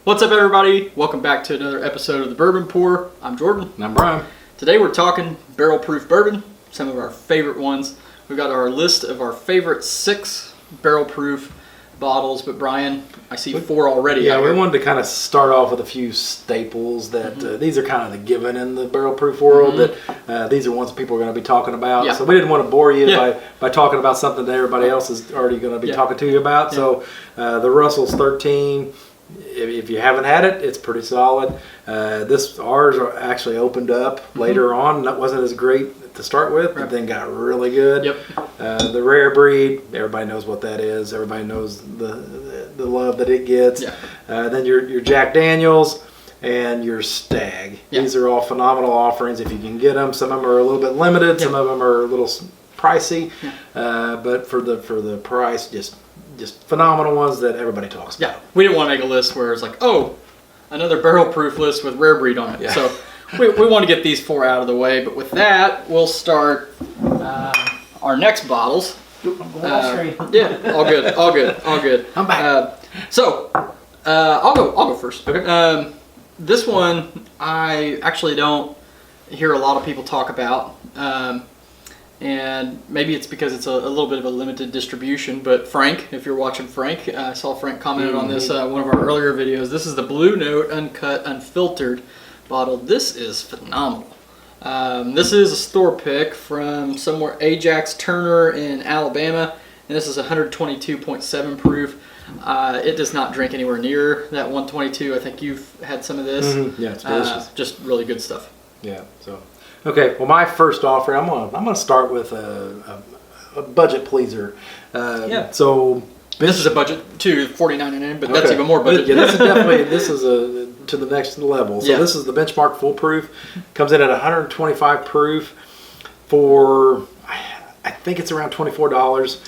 What's up, everybody? Welcome back to another episode of the Bourbon Pour. I'm Jordan. And I'm Brian. Today we're talking barrel proof bourbon, some of our favorite ones. We've got our list of our favorite 6 barrel proof bottles, but Brian, I see 4 already. Yeah, we wanted to kind of start off with a few staples that these are kind of the given in the barrel proof world, that these are ones that people are going to be talking about. Yeah. So we didn't want to bore you by talking about something that everybody else is already going to be talking to you about. So the Russell's 13, if you haven't had it, it's pretty solid. Ours are actually opened up later on. That wasn't as great to start with, but then got really good. Yep. The rare breed, everybody knows what that is. Everybody knows the love that it gets. Yeah. Then your Jack Daniels and your Stag. Yeah. These are all phenomenal offerings if you can get them. Some of them are a little bit limited. Some of them are a little pricey. But for the price, just phenomenal ones that everybody talks about. Yeah, we didn't want to make a list where it's like, oh, another barrel proof list with rare breed on it. Yeah. So we want to get these 4 out of the way. But with that, we'll start our next bottles. I'm going off screen. Yeah, all good. I'm back. I'll go first. Okay. This one I actually don't hear a lot of people talk about. And maybe it's because it's a little bit of a limited distribution, but Frank, if you're watching Frank, I saw Frank commented on this one of our earlier videos. This is the Blue Note Uncut Unfiltered bottle. This is phenomenal. This is a store pick from somewhere Ajax Turner in Alabama, and this is 122.7 proof. It does not drink anywhere near that 122. I think you've had some of this. Yeah, it's delicious. Just really good stuff. Yeah. So, okay. Well, my first offer, I'm gonna start with a budget pleaser. So this is a budget too, $49.99, but that's even more budget. Yeah, this is to the next level. So this is the Benchmark Full Proof. Comes in at 125 proof for, I think it's around $24.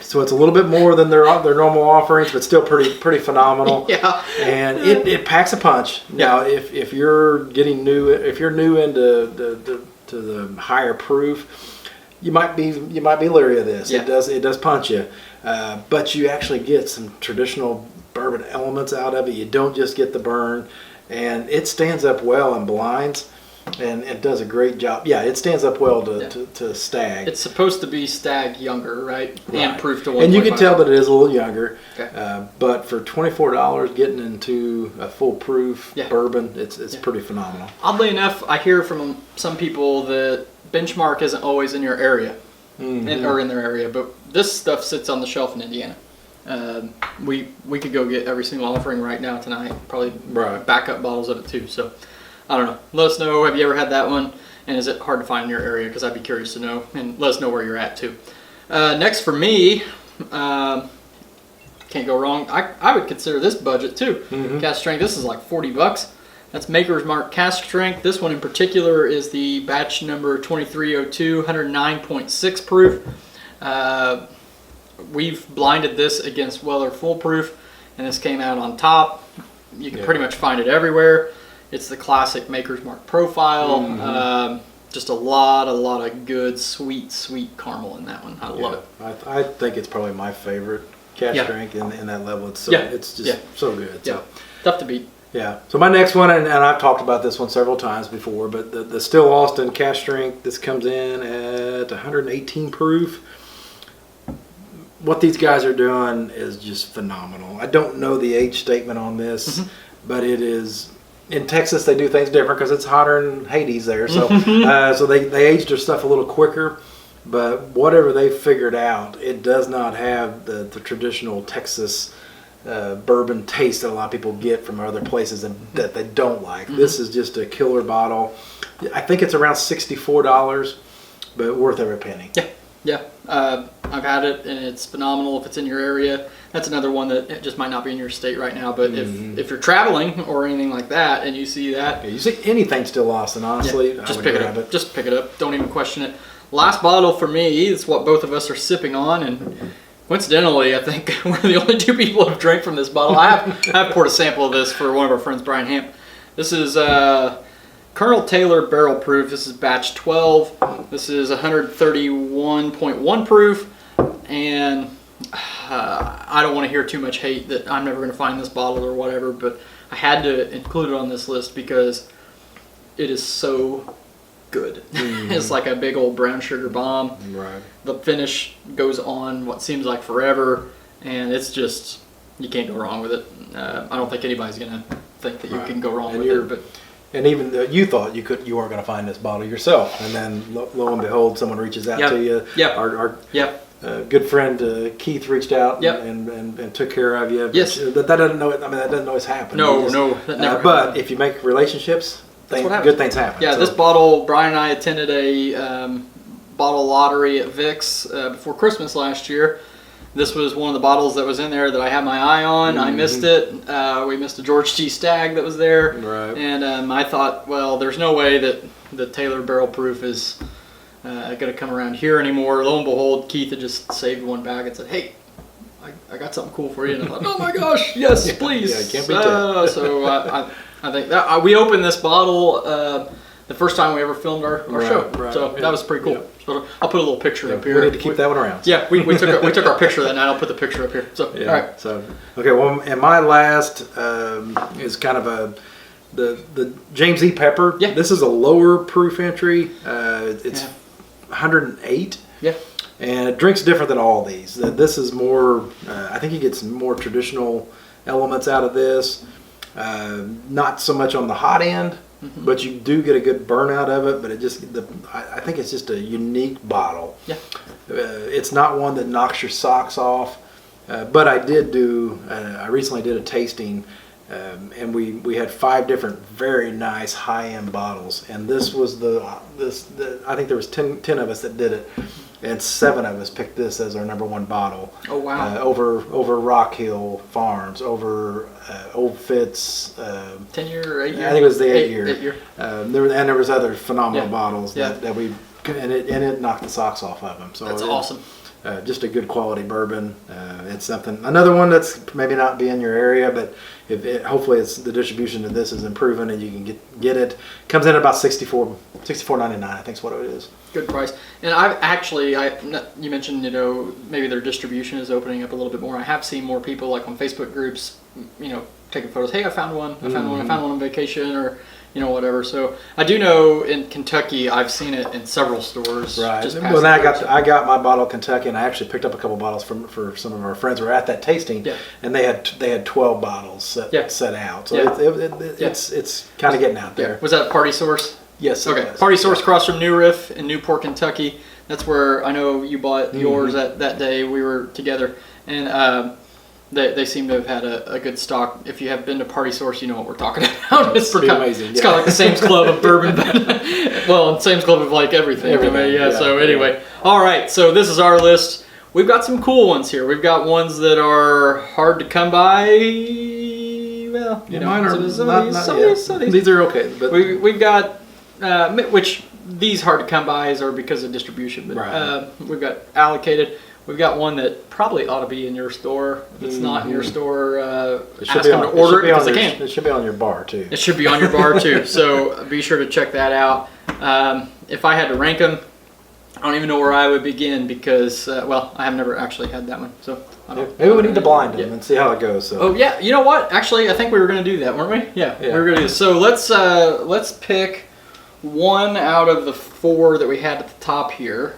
So it's a little bit more than their normal offerings, but still pretty phenomenal. Yeah. And it packs a punch. Now, if you're new into the higher proof, you might be leery of this. Yeah. It does punch you, but you actually get some traditional bourbon elements out of it. You don't just get the burn, and it stands up well in blinds. And it does a great job. Yeah, it stands up well to Stag. It's supposed to be Stag younger, right? And proof to 1.5. And you can tell that it is a little younger. Okay. But for $24, getting into a full proof bourbon, it's pretty phenomenal. Oddly enough, I hear from some people that Benchmark isn't always in your area, or in their area, but this stuff sits on the shelf in Indiana. We could go get every single offering right now tonight. Probably backup bottles of it too. So. I don't know. Let us know, have you ever had that one? And is it hard to find in your area? Because I'd be curious to know. And let us know where you're at, too. Next for me, can't go wrong. I would consider this budget, too. Cask strength, this is like $40. That's Maker's Mark cask strength. This one in particular is the batch number 2302, 109.6 proof. We've blinded this against Weller Full Proof, and this came out on top. You can pretty much find it everywhere. It's the classic Maker's Mark profile. Just a lot of good, sweet caramel in that one. I love it. I think it's probably my favorite cask strength in that level. It's just so good. Yeah, tough to beat. Yeah. So my next one, and I've talked about this one several times before, but the Still Austin cask strength. This comes in at 118 proof. What these guys are doing is just phenomenal. I don't know the age statement on this, but it is. In Texas, they do things different because it's hotter in Hades there. So so they age their stuff a little quicker. But whatever they figured out, it does not have the traditional Texas bourbon taste that a lot of people get from other places that they don't like. This is just a killer bottle. I think it's around $64, but worth every penny. Yeah. I've had it, and it's phenomenal if it's in your area. That's another one that just might not be in your state right now, but if you're traveling or anything like that and you see that... Yeah, you see anything Still Austin, honestly, just pick it up. Just pick it up. Don't even question it. Last bottle for me is what both of us are sipping on, and coincidentally, I think we're the only 2 people who have drank from this bottle. I have poured a sample of this for one of our friends, Brian Hamp. This is Colonel Taylor Barrel Proof. This is batch 12. This is 131.1 proof, and I don't want to hear too much hate that I'm never going to find this bottle or whatever, but I had to include it on this list because it is so good. It's like a big old brown sugar bomb. Right. The finish goes on what seems like forever, and it's just, you can't go wrong with it. I don't think anybody's going to think that you can go wrong with it. But and even you thought you weren't going to find this bottle yourself, and then lo and behold, someone reaches out to you. Yep. Our yep. Good friend Keith reached out Yep. and took care of you. Yes. That doesn't know. I mean, that doesn't always happen. No, that never but happened. if you make relationships, what good things happen. Yeah, so. This bottle, Brian and I attended a bottle lottery at Vic's before Christmas last year. This was one of the bottles that was in there that I had my eye on. I missed it. We missed a George G. Stagg that was there. Right. And I thought, well, there's no way that the Taylor Barrel Proof is going to come around here anymore. Lo and behold, Keith had just saved one bag and said, hey, I got something cool for you. And I thought, oh my gosh, yes, please. Yeah, can't beat that. So I think that we opened this bottle the first time we ever filmed our show. Right, so that was pretty cool. Yeah. So I'll put a little picture up here. We need to keep that one around. Yeah, we took our picture that night. I'll put the picture up here. So Yeah. all right. So okay. Well, and my last is kind of the James E. Pepper. Yeah. This is a lower proof entry. It's 108. Yeah. And it drinks different than all these. This is more. I think you get some more traditional elements out of this. Not so much on the hot end. But you do get a good burn out of it. But I think it's just a unique bottle. Yeah. It's not one that knocks your socks off. But I did do. I recently did a tasting, and we had 5 different very nice high end bottles. And this was I think there was 10 of us that did it, and 7 of us picked this as our #1 bottle. Oh wow. Over Rock Hill Farms, over Old Fitz. 10-year or 8-year? I think it was the 8-year. 8-year. There was other phenomenal Yeah. bottles Yeah. that we and it knocked the socks off of them. So That's awesome. Just a good quality bourbon. It's another one that's maybe not be in your area, but hopefully the distribution of this is improving and you can get it. Comes in at about $64.99, I think is what it is. Good price. And you mentioned, maybe their distribution is opening up a little bit more. I have seen more people like on Facebook groups, taking photos. Hey, I found one. I found one on vacation, or whatever. So I do know in Kentucky, I've seen it in several stores. Right. Just Well, then passing I got my bottle of Kentucky, and I actually picked up a couple bottles for some of our friends who were at that tasting. Yeah. And they had 12 bottles set out. So Yeah. it's kind of getting out there. Yeah. Was that Party Source? Yes. it Okay. was. Party Source across from New Riff in Newport, Kentucky. That's where I know you bought yours that day we were together. And they seem to have had a good stock. If you have been to Party Source, you know what we're talking about. It's pretty amazing. It's kind of like the Sam's Club of bourbon, but well, Sam's Club of like everything. Everything, So anyway, all right. So this is our list. We've got some cool ones here. We've got ones that are hard to come by. Well, Mine are some of these. These are okay, but We've got which these hard to come bys are because of distribution, but Right. we've got allocated. We've got one that probably ought to be in your store. If it's not in your store, ask them to order it because they can. It should be on your bar too. It should be on your bar too, so be sure to check that out. If I had to rank them, I don't even know where I would begin because, I have never actually had that one. So Maybe we need to blind them and see how it goes. So. Oh yeah, you know what? Actually, I think we were going to do that, weren't we? Yeah, we were going to do this. So let's pick one out of the 4 that we had at the top here,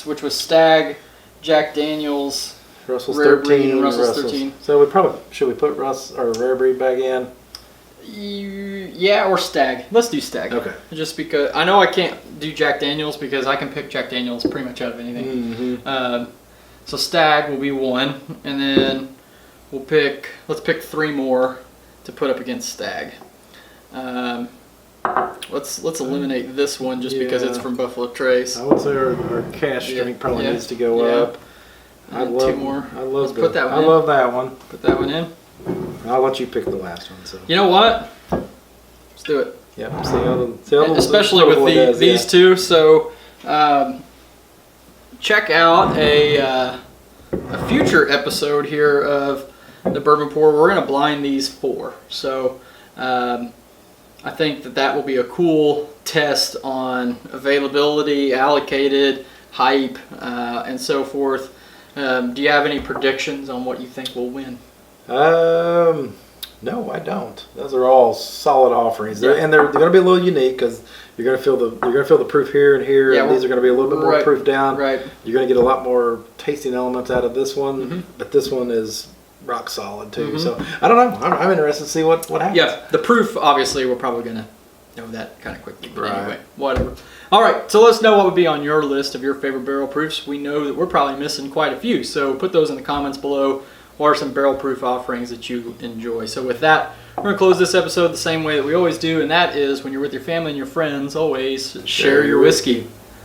which was Stagg, Jack Daniels, Russell's Rare Breed, 13, and Russell's Russell's. 13. So should we put Russ or Rare Breed back in? Yeah, or Stagg. Let's do Stagg. Okay. Just because I know I can't do Jack Daniels because I can pick Jack Daniels pretty much out of anything. So Stagg will be 1, and then let's pick 3 more to put up against Stagg. Let's eliminate this one just because it's from Buffalo Trace. I would say our cash drink probably needs to go up. And 2 more. Let's put that one I in. love that one. Put that one in. I'll let you pick the last one. So. You know what? Let's do it. Yep. Especially with these two. So check out a future episode here of the Bourbon Pour. We're going to blind these 4. So I think that will be a cool test on availability, allocated, hype, and so forth. Do you have any predictions on what you think will win? No, I don't. Those are all solid offerings, Yeah. and they're going to be a little unique because you're going to feel the proof here and here, Yeah, and these are going to be a little bit more right, proof down. Right. You're going to get a lot more tasting elements out of this one, Mm-hmm. but this one is rock solid too. So I don't know. I'm interested to see what happens. Yeah, the proof, obviously, we're probably going to know that kind of quickly. But Right. anyway, whatever. All right, so let us know what would be on your list of your favorite barrel proofs. We know that we're probably missing quite a few, so put those in the comments below. What are some barrel proof offerings that you enjoy? So with that, we're going to close this episode the same way that we always do, and that is when you're with your family and your friends, always share your whiskey.